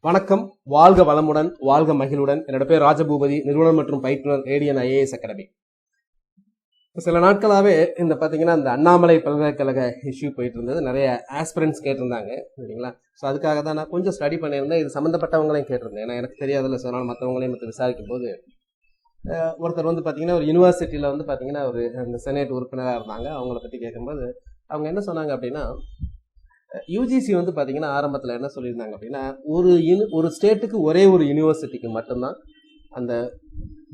வணக்கம், வாழ்க வளமுடன், வாழ்க மகிழுடன். என்னோட பேர் ராஜபூபதி, நிறுவனர் மற்றும் பயிற்றுனர், ரேடியன் IAS அகாடமி. சில நாட்களாகவே இந்த பார்த்தீங்கன்னா இந்த அண்ணாமலை பல்கலைக்கழக இஷ்யூ போயிட்டு இருந்தது. நிறைய ஆஸ்பிரன்ஸ் கேட்டிருந்தாங்க, சரிங்களா? ஸோ அதுக்காக தான் நான் கொஞ்சம் ஸ்டடி பண்ணியிருந்தேன். இது சம்மந்தப்பட்டவங்களையும் கேட்டிருந்தேன், ஏன்னா எனக்கு தெரியாதுல்ல. ஸோ அதனால் மற்றவங்களையும் விசாரிக்கும் போது ஒருத்தர் வந்து பார்த்தீங்கன்னா ஒரு யூனிவர்சிட்டியில் வந்து பார்த்தீங்கன்னா ஒரு அந்த செனேட் உறுப்பினராக இருந்தாங்க. அவங்கள பற்றி கேட்கும்போது அவங்க என்ன சொன்னாங்க அப்படின்னா, யூஜிசி வந்து பார்த்தீங்கன்னா ஆரம்பத்தில் என்ன சொல்லியிருந்தாங்க அப்படின்னா, ஒரு ஸ்டேட்டுக்கு ஒரே ஒரு யூனிவர்சிட்டிக்கு மட்டும்தான் அந்த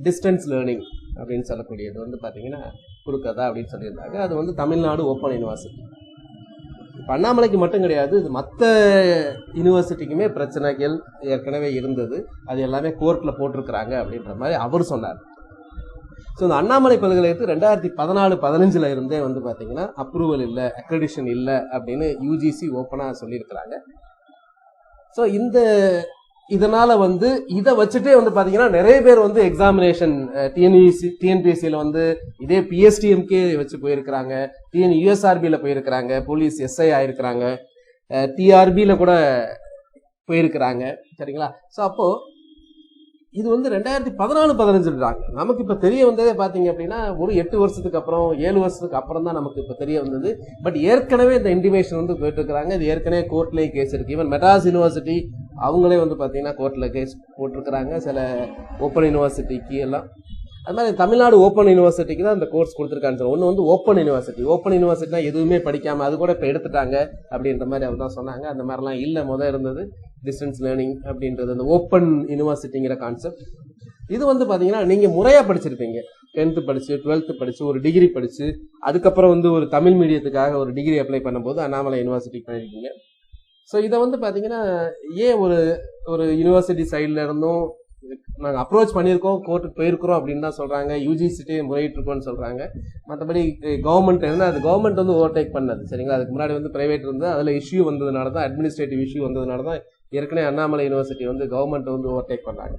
டிஸ்டன்ஸ் லேர்னிங் அப்படின்னு சொல்லக்கூடியது வந்து பார்த்தீங்கன்னா கொடுக்கதா அப்படின்னு சொல்லியிருந்தாங்க. அது வந்து தமிழ்நாடு ஓப்பன் யூனிவர்சிட்டி. இப்போ அண்ணாமலைக்கு மட்டும் கிடையாது, இது மற்ற யூனிவர்சிட்டிக்குமே பிரச்சனைகள் ஏற்கனவே இருந்தது. அது எல்லாமே கோர்ட்டில் போட்டிருக்கிறாங்க அப்படின்ற மாதிரி அவர் சொன்னார். ஸோ இந்த அண்ணாமலை பல்கலைக்கழகத்துக்கு 2014-15 இருந்தே வந்து பார்த்தீங்கன்னா அப்ரூவல் இல்லை, அக்ரெடிஷன் இல்லை அப்படின்னு யூஜிசி ஓப்பனாக சொல்லியிருக்கிறாங்க. ஸோ இதனால வந்து இதை வச்சுட்டே வந்து பார்த்தீங்கன்னா நிறைய பேர் வந்து எக்ஸாமினேஷன் டிஎன்பிஎஸ்சியில் வந்து இதே பிஎஸ்டிஎம்கே வச்சு போயிருக்கிறாங்க, யூஎஸ்ஆர்பியில் போயிருக்கிறாங்க, போலீஸ் எஸ்ஐ ஆயிருக்கிறாங்க, டிஆர்பியில் கூட போயிருக்கிறாங்க, சரிங்களா? ஸோ அப்போது இது வந்து 2014-15 நமக்கு இப்போ தெரிய வந்ததே பார்த்தீங்க அப்படின்னா ஒரு 8 வருஷத்துக்கு அப்புறம் 7 வருஷத்துக்கு அப்புறம் தான் நமக்கு இப்போ தெரிய வந்தது. பட் ஏற்கனவே இந்த இன்டிமேஷன் வந்து போயிட்டு இருக்கிறாங்க. இது ஏற்கனவே கோர்ட்லேயே கேஸ் இருக்கு. ஈவன் மெட்ராஸ் யூனிவர்சிட்டி அவங்களே வந்து பார்த்தீங்கன்னா கோர்ட்டில் கேஸ் போட்டிருக்கிறாங்க, சில ஓப்பன் யூனிவர்சிட்டிக்கு எல்லாம். அது மாதிரி தமிழ்நாடு ஓப்பன் யூனிவர்சிட்டிக்கு தான் இந்த கோர்ஸ் கொடுத்துருக்காங்க. ஒன்று வந்து ஓப்பன் யூனிவர்சிட்டினா எதுவுமே படிக்காமல் அது கூட இப்போ எடுத்துட்டாங்க அப்படின்ற மாதிரி அவர் தான் சொன்னாங்க. அந்த மாதிரிலாம் இல்லை, இருந்தது டிஸ்டன்ஸ் லேர்னிங் அப்படின்றது, அந்த ஓப்பன் யூனிவர்சிட்டிங்கிற கான்செப்ட். இது வந்து பார்த்தீங்கன்னா நீங்கள் முறையாக படிச்சிருப்பீங்க. 10th படிச்சு 12th படிச்சு ஒரு டிகிரி படிச்சு அதுக்கப்புறம் வந்து ஒரு தமிழ் மீடியத்துக்காக ஒரு டிகிரி அப்ளை பண்ணும்போது அண்ணாமலை யூனிவர்சிட்டிக்கு பண்ணியிருக்கீங்க. ஸோ இதை வந்து பார்த்தீங்கன்னா ஏன் ஒரு யூனிவர்சிட்டி சைடில் இருந்தும் நாங்கள் அப்ரோச் பண்ணியிருக்கோம், கோர்ட்டுக்கு போயிருக்கிறோம் அப்படின்னு தான் சொல்கிறாங்க. யூஜிசிட்டே முறையிட்டு இருக்கோம்னு சொல்கிறாங்க. மற்றபடி கவர்மெண்ட் இருந்தால் அது கவர்மெண்ட் வந்து ஓவர்டேக் பண்ணது, சரிங்களா? அதுக்கு முன்னாடி வந்து பிரைவேட் இருந்து அதில் இஷ்யூ வந்ததுனால தான், அட்மினிஸ்ட்ரேட்டிவ் இஷ்யூ வந்ததுனால தான் ஏற்கனவே அண்ணாமலை யூனிவர்சிட்டி வந்து கவர்மெண்ட் வந்து ஓவர்டேக் பண்ணாங்க.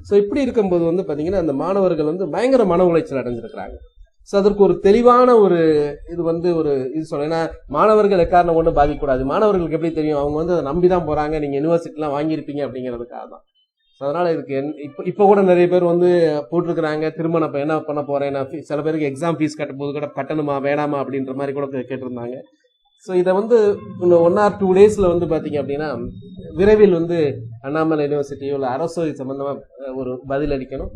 ஸோ இப்படி இருக்கும்போது வந்து பார்த்தீங்கன்னா அந்த மாணவர்கள் வந்து பயங்கர மன உளைச்சல் அடைஞ்சிருக்கிறாங்க. ஸோ அதற்கு ஒரு தெளிவான இது வந்து இது சொல்ல, ஏன்னா மாணவர்கள் எக்காரணம் கொண்டு பாதிக்கக்கூடாது. மாணவர்களுக்கு எப்படி தெரியும்? அவங்க வந்து அதை நம்பி தான் போகிறாங்க, நீங்கள் யூனிவர்சிட்டிலாம் வாங்கியிருப்பீங்க அப்படிங்கிறதுக்காக தான். ஸோ அதனால் இதுக்கு இப்போ கூட நிறைய பேர் வந்து போட்டிருக்கிறாங்க, திரும்ப நான் என்ன பண்ண போகிறேன், நான் சில பேருக்கு எக்ஸாம் ஃபீஸ் கட்டும்போது கூட கட்டணுமா வேணாமா அப்படின்ற மாதிரி கூட கேட்டிருந்தாங்க. ஸோ இதை வந்து இன்னும் 1 or 2 days வந்து பார்த்தீங்க அப்படின்னா விரைவில் வந்து அண்ணாமலை யூனிவர்சிட்டியோ இல்லை அரசு சம்பந்தமாக ஒரு பதில் அளிக்கணும்.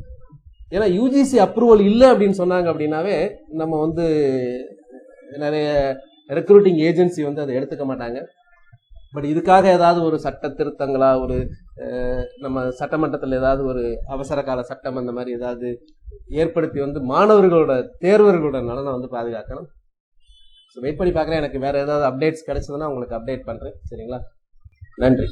ஏன்னா யூஜிசி அப்ரூவல் இல்லை அப்படின்னு சொன்னாங்க அப்படின்னாவே நம்ம வந்து நிறைய ரெக்ரூட்டிங் ஏஜென்சி வந்து அதை எடுத்துக்க மாட்டாங்க. பட் இதுக்காக ஏதாவது ஒரு சட்ட திருத்தங்களா, நம்ம சட்டமன்றத்தில் ஏதாவது ஒரு அவசர கால சட்டம் அந்த மாதிரி ஏதாவது ஏற்படுத்தி வந்து மாணவர்களோட தேர்வர்களோட நலனை வந்து பாதுகாக்கணும். ஸோ வெயிட் பண்ணி பார்க்குறேன். எனக்கு வேற ஏதாவது அப்டேட்ஸ் கிடைச்சதுன்னா உங்களுக்கு அப்டேட் பண்ணுறேன், சரிங்களா? நன்றி.